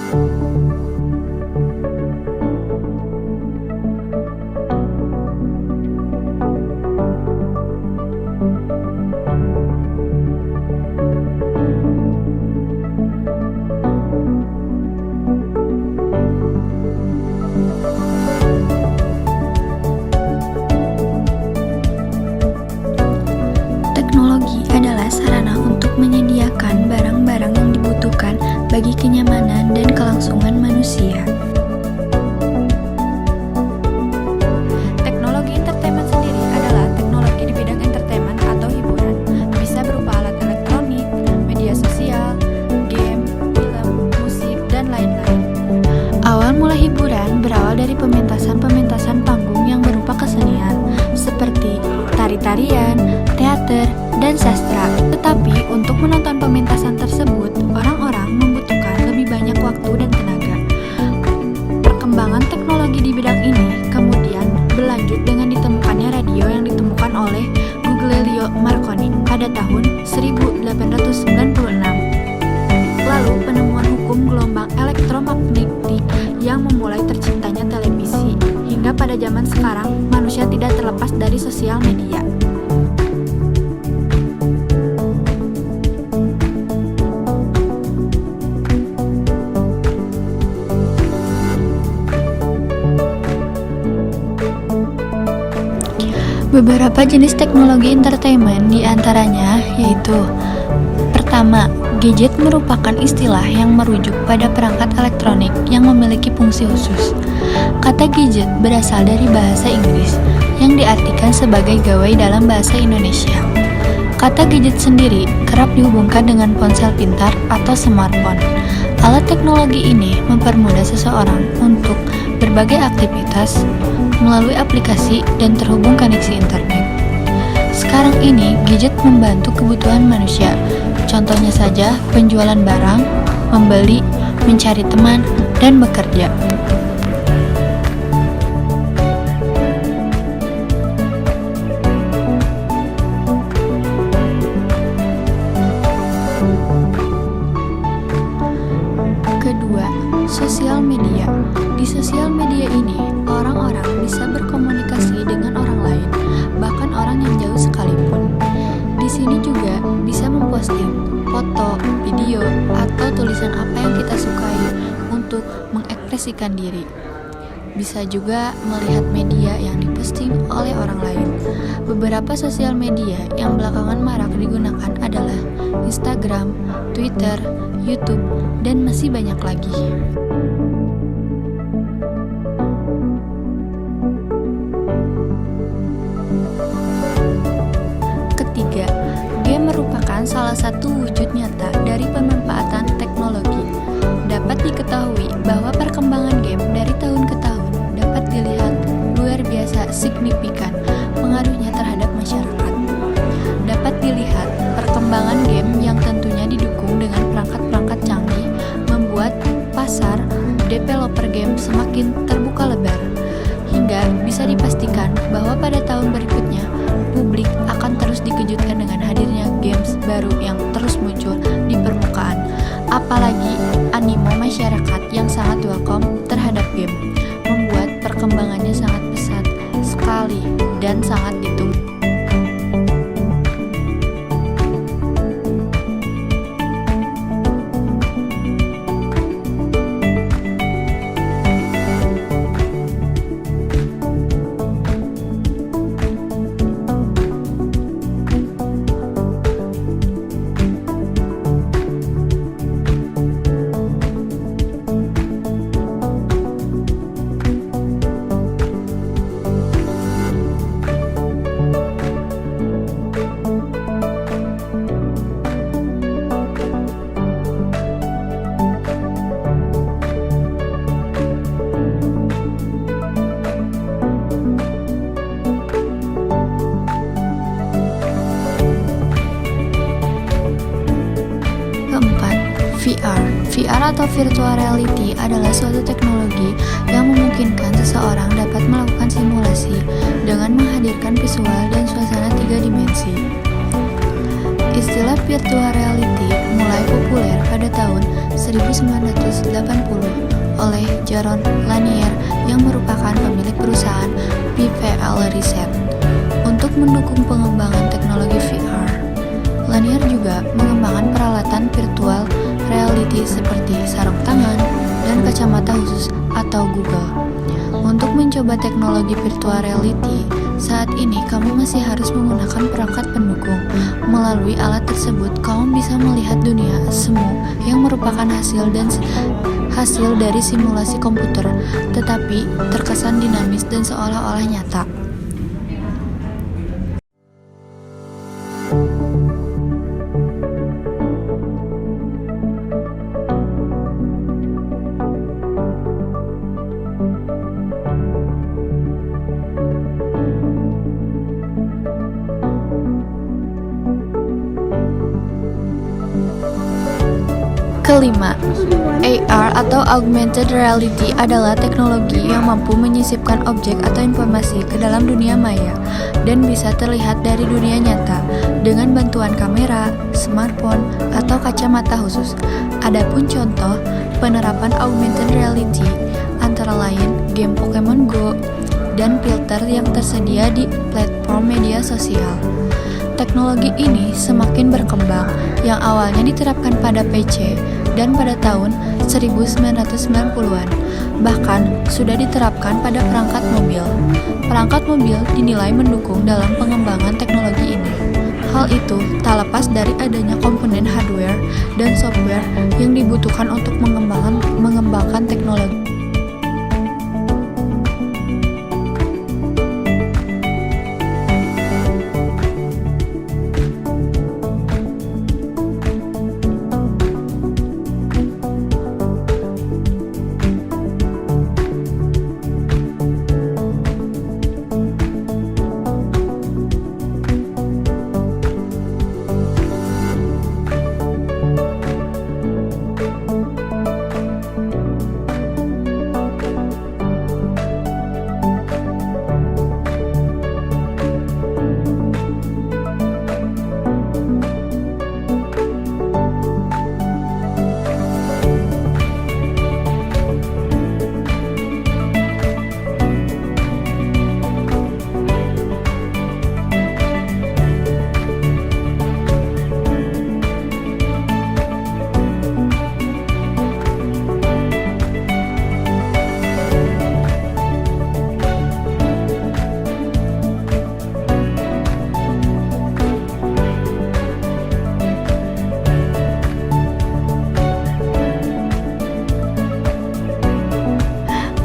Teknologi adalah sarana untuk menyediakan barang-barang yang dibutuhkan bagi kenyamanan dan kelangsungan manusia. Teknologi entertainment sendiri adalah teknologi di bidang entertainment atau hiburan. Bisa berupa alat elektronik, media sosial, game, film, musik, dan lain-lain. Awal mula hiburan berawal dari pementasan-pementasan panggung yang berupa kesenian, seperti tari-tarian, teater, dan sastra. Tetapi untuk menonton pementasan tersebut, orang-orang membutuhkan lebih banyak waktu dan tenaga. Perkembangan teknologi di bidang ini kemudian berlanjut dengan ditemukannya radio yang ditemukan oleh Guglielmo Marconi pada tahun 1896. Lalu penemuan hukum gelombang elektromagnetik yang memulai terciptanya televisi. Hingga pada zaman sekarang, manusia tidak terlepas dari sosial media. Beberapa jenis teknologi entertainment diantaranya yaitu: pertama, gadget merupakan istilah yang merujuk pada perangkat elektronik yang memiliki fungsi khusus. Kata gadget berasal dari bahasa Inggris yang diartikan sebagai gawai dalam bahasa Indonesia. Kata gadget sendiri kerap dihubungkan dengan ponsel pintar atau smartphone. Alat teknologi ini mempermudah seseorang untuk berbagai aktivitas melalui aplikasi dan terhubung koneksi internet. Sekarang ini, gadget membantu kebutuhan manusia. Contohnya saja, penjualan barang, membeli, mencari teman, dan bekerja. Kedua, sosial media. Di sosial media ini, orang-orang bisa berkomunikasi dengan orang lain, bahkan orang yang jauh sekalipun. Di sini juga bisa memposting foto, video, atau tulisan apa yang kita sukai untuk mengekspresikan diri. Bisa juga melihat media yang diposting oleh orang lain. Beberapa sosial media yang belakangan marak digunakan adalah Instagram, Twitter, YouTube, dan masih banyak lagi. Ketiga, game merupakan salah satu wujud nyata dari pemanfaatan teknologi. Dapat diketahui bahwa perkembangan game dari tahun ke tahun dapat dilihat luar biasa signifikan pengaruhnya terhadap masyarakat. Dapat dilihat perkembangan game yang tentunya didukung dengan perangkat-perangkat canggih membuat pasar developer game semakin terbuka lebar. Hingga bisa dipastikan bahwa pada tahun berikutnya publik akan terus dikejutkan dengan hadirnya games baru yang terus muncul di permukaan. Apalagi animo masyarakat yang sangat welcome terhadap game membuat perkembangannya sangat pesat sekali dan sangat ditunggu. VR atau virtual reality adalah suatu teknologi yang memungkinkan seseorang dapat melakukan simulasi dengan menghadirkan visual dan suasana 3 dimensi. Istilah virtual reality mulai populer pada tahun 1980 oleh Jaron Lanier yang merupakan pemilik perusahaan PVL Research untuk mendukung pengembangan teknologi VR. Lanier juga mengembangkan peralatan virtual reality seperti sarung tangan dan kacamata khusus atau Google. Untuk mencoba teknologi virtual reality, saat ini kamu masih harus menggunakan perangkat pendukung. Melalui alat tersebut, kamu bisa melihat dunia semu yang merupakan hasil dari simulasi komputer, tetapi terkesan dinamis dan seolah-olah nyata. Kelima, AR atau Augmented Reality adalah teknologi yang mampu menyisipkan objek atau informasi ke dalam dunia maya dan bisa terlihat dari dunia nyata dengan bantuan kamera, smartphone, atau kacamata khusus. Adapun contoh penerapan Augmented Reality antara lain game Pokemon Go dan filter yang tersedia di platform media sosial. Teknologi ini semakin berkembang, yang awalnya diterapkan pada PC dan pada tahun 1990-an, bahkan sudah diterapkan pada perangkat mobil. Perangkat mobil dinilai mendukung dalam pengembangan teknologi ini. Hal itu tak lepas dari adanya komponen hardware dan software yang dibutuhkan untuk mengembangkan teknologi.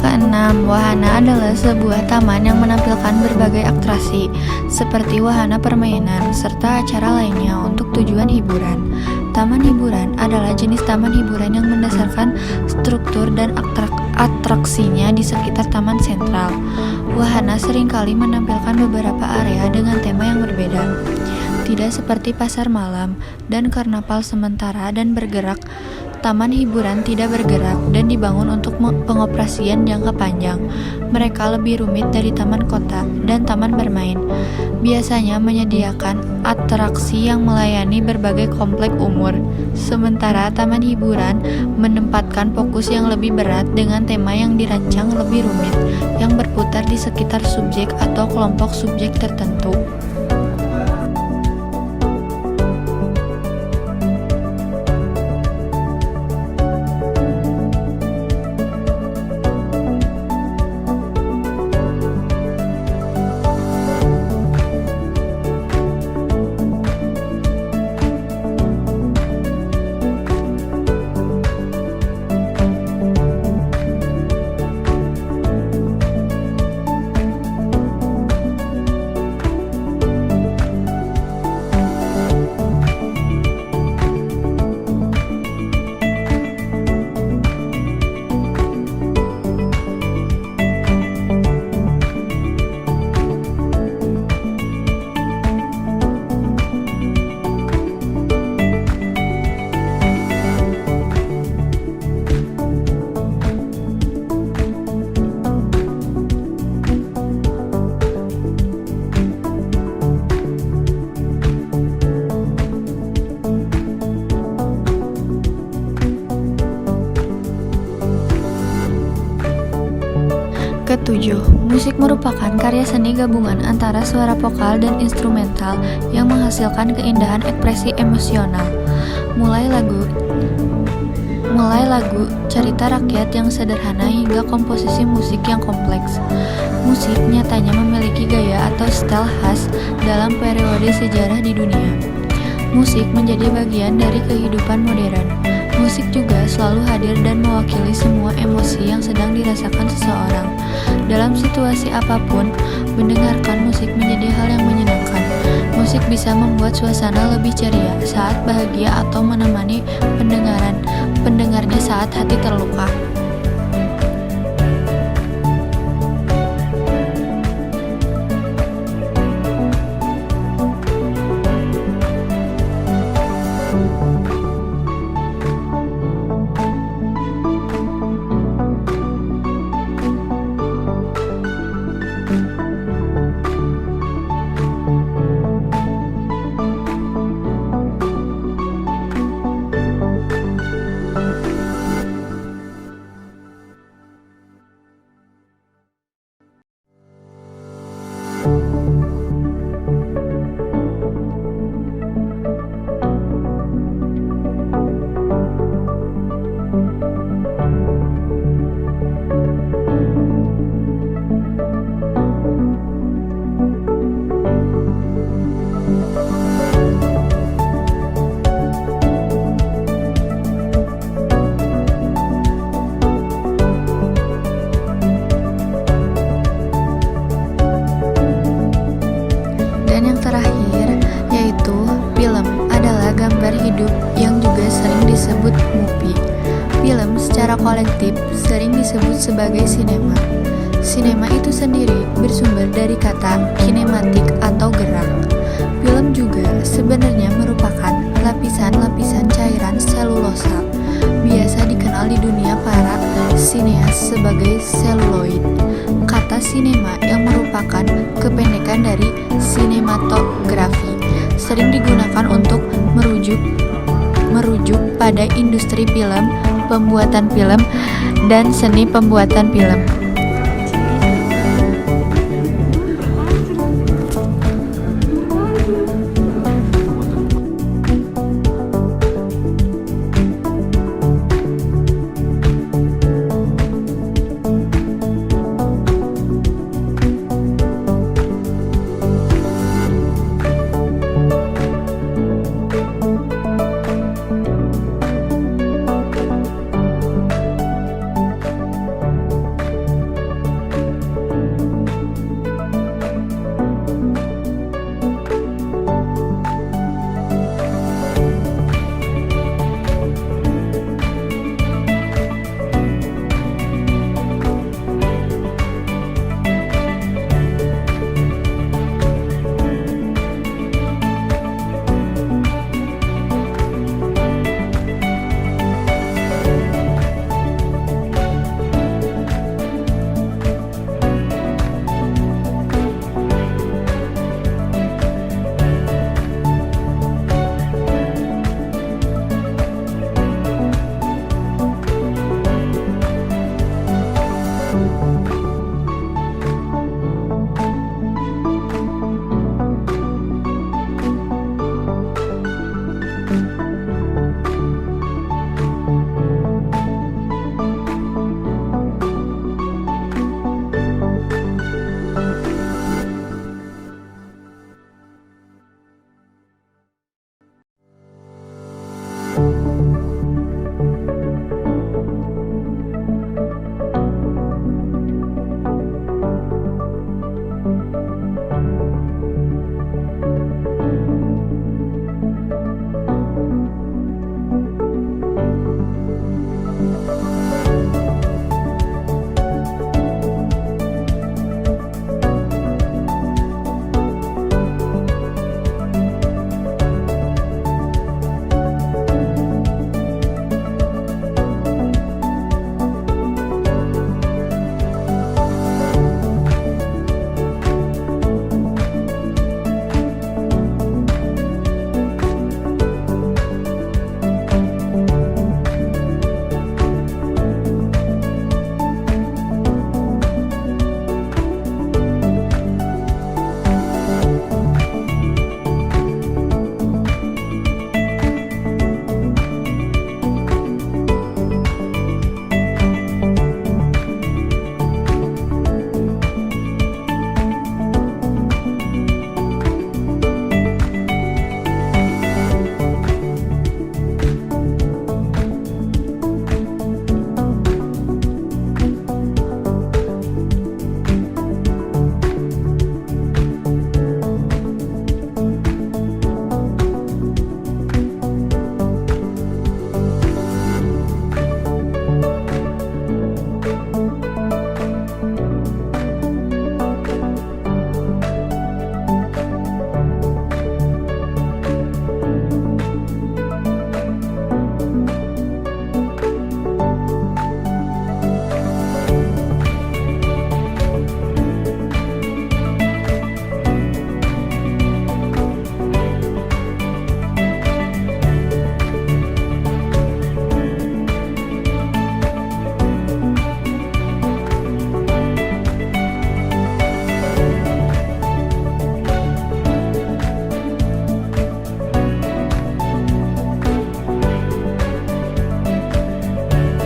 Keenam, wahana adalah sebuah taman yang menampilkan berbagai atraksi seperti wahana permainan serta acara lainnya untuk tujuan hiburan. Taman hiburan adalah jenis taman hiburan yang mendasarkan struktur dan atraksinya di sekitar taman sentral. Wahana seringkali menampilkan beberapa area dengan tema yang berbeda, tidak seperti pasar malam dan karnaval sementara dan bergerak. Taman hiburan tidak bergerak dan dibangun untuk pengoperasian jangka panjang. Mereka lebih rumit dari taman kota dan taman bermain. Biasanya menyediakan atraksi yang melayani berbagai komplek umur. Sementara taman hiburan menempatkan fokus yang lebih berat dengan tema yang dirancang lebih rumit, yang berputar di sekitar subjek atau kelompok subjek tertentu. 7. Musik merupakan karya seni gabungan antara suara vokal dan instrumental yang menghasilkan keindahan ekspresi emosional. Mulai lagu, cerita rakyat yang sederhana hingga komposisi musik yang kompleks. Musik nyatanya memiliki gaya atau style khas dalam periode sejarah di dunia. Musik menjadi bagian dari kehidupan modern. Musik juga selalu hadir dan mewakili semua emosi yang sedang dirasakan seseorang. Dalam situasi apapun, mendengarkan musik menjadi hal yang menyenangkan. Musik bisa membuat suasana lebih ceria saat bahagia atau menemani pendengarnya saat hati terluka. Dan yang terakhir yaitu film adalah gambar hidup yang juga sering disebut movie. Film secara kolektif sering disebut sebagai sinema. Sinema itu sendiri bersumber dari kata kinematik atau gerak. Film juga sebenarnya merupakan lapisan-lapisan cairan selulosa, biasa dikenal di dunia para sineas sebagai seluloid. Kata sinema yang merupakan kependekan dari sinematografi sering digunakan untuk merujuk pada industri film, pembuatan film, dan seni pembuatan film.